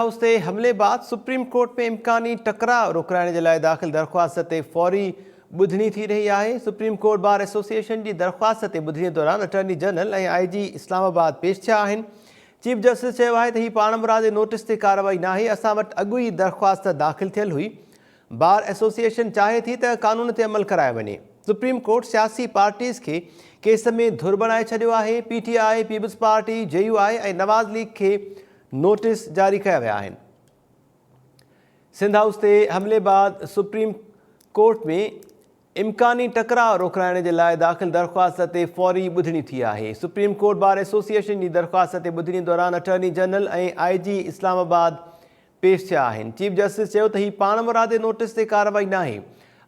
House ते हमले बाद सुप्रीम कोर्ट में इम्कानी टकराव रुकराइण जे लाइ दाख़िल दरख़्वास्त ते फौरी ॿुधणी थी रही आहे। सुप्रीम कोर्ट बार एसोसिएशन जी दरख़्वास्त ते ॿुधणीअ दौरान अटॉर्नी जनरल ऐं IG इस्लामाबाद पेश थिया आहिनि। चीफ जस्टिस चयो आहे त हीउ पाण मुरादे नोटिस ते कार्रवाई न आहे। असां वटि अॻु ई दरख़्वास्त दाख़िल थियल हुई। बार एसोसिएशन चाहे थी त कानून ते अमल करायो वञे। सुप्रीम कोर्ट सियासी पार्टीज़ खे केस में धुर बणाए छॾियो आहे। PTI, पीपल्स पार्टी, JUI ऐं नवाज़ लीग खे नोटिस जारी कया विया आहिनि। सिंध हाउस ते हमले बाद सुप्रीम कोर्ट में इम्कानी टकराव रुकराइण जे लाइ दाख़िल दरख़्वास्त ते फौरी ॿुधणी थी आहे। सुप्रीम कोर्ट बार एसोसिएशन जी दरख़्वास्त ते ॿुधणी दौरान अटॉर्नी जनरल ऐं IG इस्लामाबाद पेश थिया आहिनि। चीफ जस्टिस चयो त हीउ पाण मुरादे नोटिस ते कार्रवाई न आहे।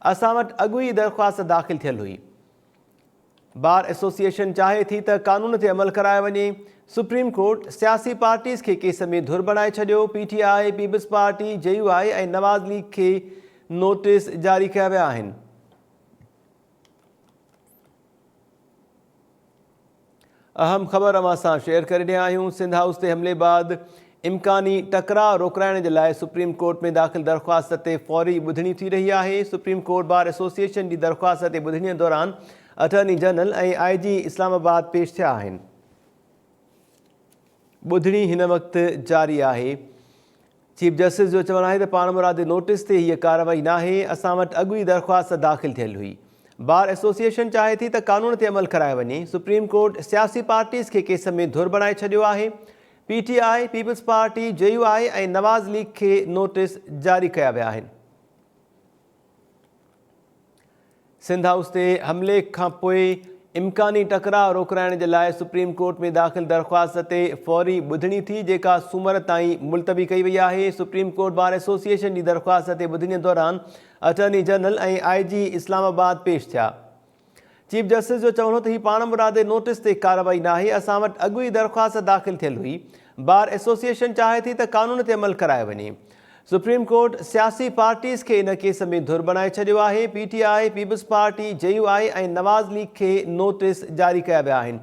असां वटि अॻु ई दरख़्वास्त दाख़िल थियल हुई। बार एसोसिएशन चाहे थी त कानून ते अमल करायो वञे। सुप्रीम कोर्ट सियासी पार्टीज़ खे केस में धुर बणाए छॾियो। PTI, पीपल्स पार्टी, JUI ऐं नवाज़ लीग खे नोटिस जारी कया विया आहिनि। अहम ख़बर अवां सां शेयर करे रहिया आहियूं। सिंध हाउस ते हमले बाद इम्कानी टकराव रोकराइण जे लाइ सुप्रीम कोर्ट में दाख़िल दरख़्वास्त ते फौरी ॿुधणी थी रही आहे। सुप्रीम कोर्ट बार एसोसिएशन जी दरख़्वास्त ते ॿुधणीअ दौरान अटॉर्नी जनरल ऐं IG इस्लामाबाद पेश थिया आहिनि। ॿुधणी हिन वक़्तु जारी आहे। चीफ जस्टिस जो चवणु आहे त पाण मुरादे नोटिस ते हीअ कार्रवाई न आहे। असां वटि अॻु ई दरख़्वास्त दाख़िल थियल हुई। बार एसोसिएशन चाहे थी त कानून ते अमल करायो वञे। सुप्रीम कोर्ट सियासी पार्टीज़ खे केस में धुर बणाए छॾियो आहे। PTI, पीपल्स पार्टी, JUI ऐं नवाज़ लीग खे नोटिस जारी कया विया आहिनि। सिंध हाउस ते हमले खां पोइ इम्कानी टकराव रोकराइण जे लाइ सुप्रीम कोर्ट में दाख़िल दरख़्वास्त ते फौरी ॿुधणी थी, जेका सूमर ताईं मुलतवी कई वई आहे। सुप्रीम कोर्ट बार एसोसिएशन जी दरख़्वास्त ते ॿुधणीअ दौरान अटॉर्नी जनरल ऐं IG इस्लामाबाद पेश थिया। चीफ जस्टिस जो चवणो त हीउ पाण मुरादे नोटिस ते कार्रवाई न आहे। असां वटि अॻु ई दरख़्वास्त दाख़िल थियल हुई। बार एसोसिएशन चाहे थी त कानून ते अमल करायो वञे। सुप्रीम कोर्ट सियासी पार्टीज़ खे इन केस में धुर बणाए छॾियो आहे। PTI, पीपल्स पार्टी, JUI ऐं नवाज़ लीग खे नोटिस जारी कया विया आहिनि।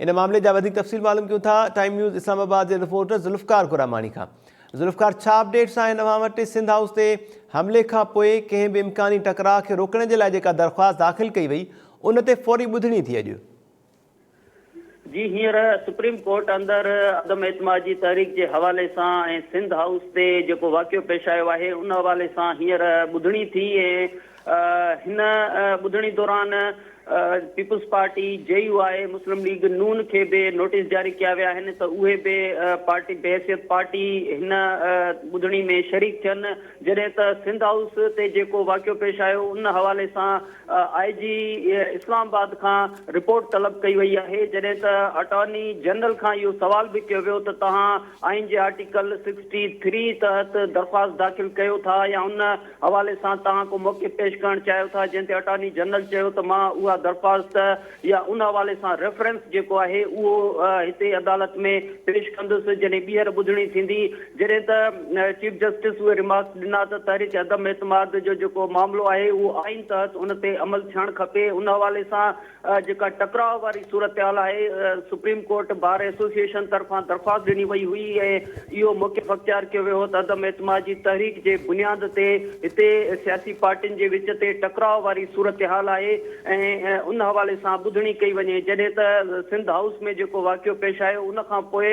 इन मामले जा वधीक तफ़सील मालूम कयूं था टाइम न्यूज़ इस्लामाबाद जे रिपोर्टर ज़ुल्फ़कार कुरामानी खां। ज़ुल्फ़कार, छा अपडेट्स आहिनि अव्हां वटि? सिंध हाउस ते हमले खां पोइ कंहिं बि इम्कानी टकराव खे रोकण जे लाइ जेका दरख़्वास्त दाख़िल कई वई उन ते फौरी ॿुधणी थी अॼु। जी, हींअर सुप्रीम कोर्ट अंदर अदम एतमाद जी तहरीक जे हवाले सां ऐं सिंध हाउस ते जेको वाक़ियो पेश आयो आहे उन हवाले सां हींअर ॿुधणी थी ऐं हिन ॿुधणी दौरान पीपल्स पार्टी, JUI, मुस्लिम लीग नून खे बि नोटिस जारी कया विया आहिनि त उहे बि पार्टी बहैसियत पार्टी हिन ॿुधणी में शरीक थियनि। जॾहिं त सिंध हाउस ते जेको वाक़ियो पेश आयो उन हवाले सां IG इस्लामाबाद खां रिपोर्ट तलब कई वई आहे। जॾहिं त अटॉर्नी जनरल खां इहो सवाल बि कयो वियो त तव्हां आइन जे आर्टिकल 63 तहत दरख़्वास्त दाख़िल कयो था या उन हवाले सां तव्हां को मौक़िफ़ पेश करणु चाहियो था, जंहिं ते अटॉर्नी जनरल चयो त मां उहा दरख़्वास्त या उन हवाले सां रेफरेंस जेको आहे उहो हिते अदालत में पेश कंदुसि जॾहिं ॿीहर ॿुधणी थींदी। जॾहिं त चीफ जस्टिस उहे रिमार्क्स ॾिना त तहरीक अदम एतमाद जो जेको मामिलो आहे उहो आइन तहत उन ते अमल थियणु खपे। उन हवाले सां जेका टकराव वारी सूरत हाल आहे, सुप्रीम कोर्ट बार एसोसिएशन तरफ़ां दरख़्वास्त ॾिनी वई हुई ऐं इहो मौक़िफ़ अख़्तियार कयो वियो त अदम एतमाद जी तहरीक जे बुनियाद ते हिते सियासी पार्टियुनि जे विच ते टकराव वारी सूरत हाल आहे ऐं उन हवाले सां ॿुधणी कई वञे। जॾहिं त सिंध हाउस में जेको वाक़ियो पेश आयो उन खां पोइ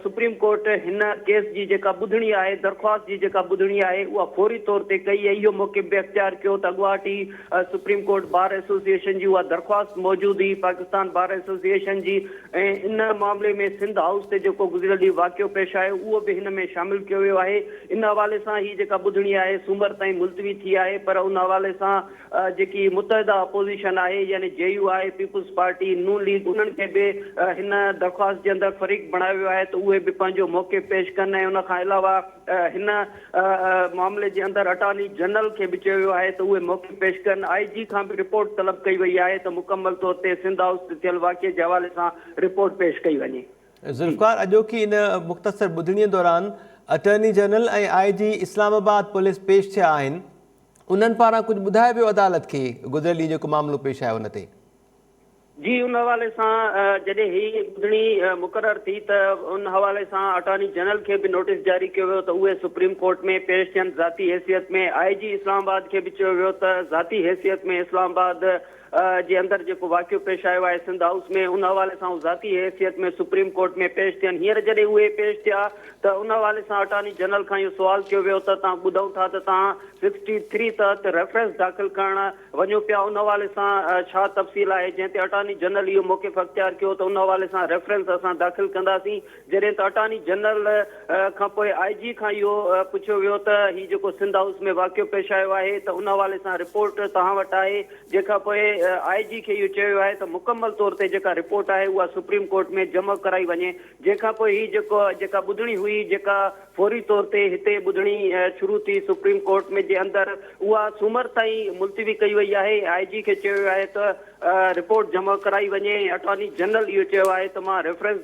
सुप्रीम कोर्ट हिन केस जी जेका ॿुधणी आहे, दरख़्वास्त जी जेका ॿुधणी आहे उहा फौरी तौर ते कई ऐं इहो मौक़िफ़ बि अख़्तियार कयो त अॻुवाट ई सुप्रीम कोर्ट बार एसोसिएशन जी उहा दरख़्वास्त मौजूद हुई पाकिस्तान बार एसोसिएशन जी ऐं इन मामले में सिंध हाउस ते जेको गुज़िरियल ॾींहुं वाक़ियो पेश आयो उहो बि हिन में शामिलु कयो वियो आहे। इन हवाले सां हीअ जेका ॿुधणी आहे सूमर ताईं मुलतवी थी आहे, पर उन हवाले सां जेकी मुतहदा अपोज़िशन आहे यानी JUI, पीपल्स पार्टी, नून लीग उन्हनि खे बि हिन दरख़्वास्त जे अंदरि फ़रीक़ बणायो वियो आहे त उहे बि पंहिंजो मौक़िफ़ पेश कनि ऐं उन खां अलावा हिन मामले जे अंदरि अटॉर्नी जनरल खे बि चयो वियो आहे त उहे मौक़िफ़ पेश कनि। IG खां बि रिपोर्ट तलब कई वई आहे त मुकमल तौर ते सिंध हाउस ते थियल वाक़िए जे हवाले सां रिपोर्ट पेश कई वञे। ज़ुल्फ़कार, अॼोकी इन मुख़्तसर ॿुधणीअ दौरान अटॉर्नी जनरल ऐं IG इस्लामाबाद पुलिस पेश थिया आहिनि। उन्हनि पारां कुझु ॿुधायो वियो अदालत खे गुज़िरियल ॾींहुं जेको मामिलो पेश आयो उन ते? जी उन हवाले सां जॾहिं ही ॿुधणी मुक़ररु थी त उन हवाले सां अटॉर्नी जनरल खे बि नोटिस जारी कयो वियो त उहे सुप्रीम कोर्ट में पेश थियनि ज़ाती हैसियत में। IG इस्लामाबाद खे बि चयो वियो त ज़ाती हैसियत में इस्लामाबाद जे अंदरि जेको वाक़ियो पेश आयो आहे सिंध हाउस में उन हवाले सां ज़ाती हैसियत में सुप्रीम कोर्ट में पेश थियनि। हींअर जॾहिं उहे पेश थिया त उन हवाले सां अटॉर्नी जनरल खां इहो सुवाल कयो वियो त तव्हां ॿुधूं था त तव्हां 63 तहत रेफरेंस दाख़िल करणु वञो पिया, उन हवाले सां छा तफ़सील आहे? जंहिं ते अटॉर्नी जनरल इहो मौक़िफ़ अख़्तियार कयो त उन हवाले सां रेफरेंस असां दाख़िल कंदासीं। जॾहिं त अटॉर्नी जनरल खां पोइ IG खां इहो पुछियो वियो त हीउ जेको सिंध हाउस में वाक़ियो पेश आयो आहे त उन हवाले सां रिपोर्ट तव्हां वटि आहे? जेका पोइ IG खे इहो चयो आहे त मुकमल तौर ते जेका रिपोर्ट आहे उहा सुप्रीम कोर्ट में जमा कराई वञे। जंहिंखां पोइ हीउ जेका ॿुधणी हुई जेका फौरी तौर ते हिते ॿुधणी शुरू थी सुप्रीम कोर्ट में जे अंदरि उहा सूमर ताईं मुलतवी कई वई आहे। IG खे चयो आहे त रिपोर्ट जमा कराई वञे। अटॉर्नी जनरल इहो चयो आहे त मां रेफरेंस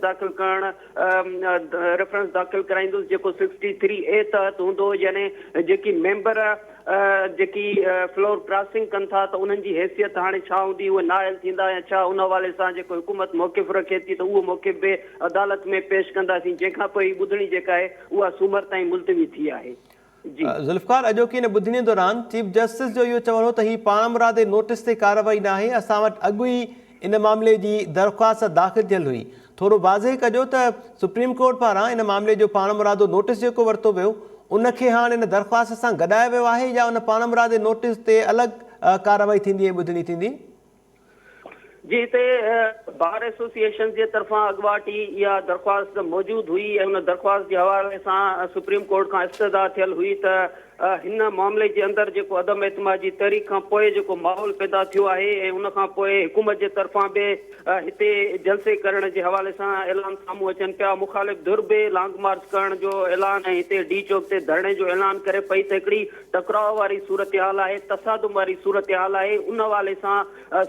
दाख़िल कराईंदुसि जेको 63A तहत हूंदो, यानी जेकी मेंबर जेकी फ्लोर क्रॉसिंग कनि था त उन्हनि जी हैसियत हाणे छा हूंदी, उहे नाइल थींदा या छा? उन हवाले सां जेको हुकूमत मौक़िफ़ रखे थी त उहो मौक़िफ़ बि अदालत में पेश कंदासीं। जंहिंखां पोइ ॿुधणी जेका आहे उहा सूमर ताईं मुलतवी थी आहे। जी ज़ुल्फ़कार, अॼोकी इन ॿुधणी दौरान चीफ जस्टिस जो इहो चवणो त ही पाण मुरादे नोटिस ते कार्रवाई न आहे, असां वटि अॻु ई इन मामले जी दरख़्वास्त दाख़िल थियल हुई। थोरो वाज़े कजो त सुप्रीम कोर्ट पारां इन मामले जो पाण मुरादो नोटिस जेको वरितो वियो उनखे हाणे इन दरख़्वास्त सां गॾायो वियो आहे या उन पाण मुरादे नोटिस ते अलॻि कार्रवाई थींदी ऐं ॿुधणी थींदी? जी हिते बार एसोसिएशन जे तरफ़ां अॻुवाट ई इहा दरख़्वास्त मौजूदु हुई ऐं उन दरख़्वास्त जे हवाले सां सुप्रीम कोर्ट खां इस्तदा थियल हुई त हिन मामले जे अंदरि जेको अदम एतमाद जी तहरीक खां पोइ जेको माहौल पैदा थियो आहे ऐं उन खां पोइ हुकूमत जे तरफ़ां बि हिते जलसे करण जे हवाले सां ऐलान साम्हूं अचनि पिया। मुखालिफ़ धुर बि लॉन्ग मार्च करण जो ऐलान ऐं हिते D चौक ते धरणे जो ऐलान करे पई त हिकिड़ी टकराव वारी सूरत हाल आहे, तसादुम वारी सूरत हाल आहे। उन हवाले सां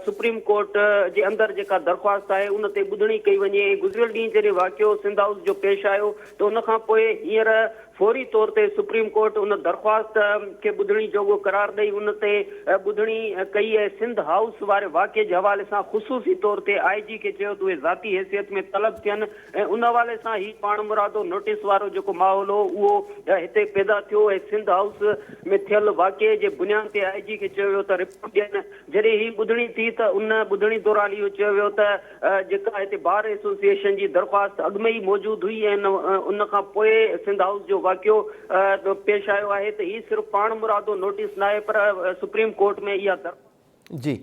सुप्रीम कोर्ट जे अंदरि जेका दरख़्वास्त आहे उन ते ॿुधणी कई वञे। गुज़िरियल ॾींहुं जॾहिं वाक़ियो सिंध हाउस जो पेश आयो त उन खां पोइ हींअर फौरी तौर ते सुप्रीम कोर्ट उन दरख़्वास्त खे ॿुधणी जोॻो करार ॾेई उन ते ॿुधणी कई ऐं सिंध हाउस वारे वाक़िए जे हवाले सां ख़ुसूसी तौर ते IG खे चयो त उहे ज़ाती हैसियत में तलब थियनि ऐं उन हवाले सां ही पाण मुरादो नोटिस वारो जेको माहौल हो उहो हिते पैदा थियो ऐं सिंध हाउस में थियल वाक़िए जे बुनियाद ते IG खे चयो वियो त रिपोर्ट ॾियनि। जॾहिं ही ॿुधणी थी त उन ॿुधणी दौरान इहो चयो वियो त जेका हिते बार एसोसिएशन जी दरख़्वास्त अॻु में ई मौजूदु हुई ऐं उन खां पोइ सिंध हाउस जो वाक़ियो पेश आयो आहे त ही सिर्फ़ु पाण मुरादो नोटिस न आहे पर सुप्रीम कोर्ट में इहा जी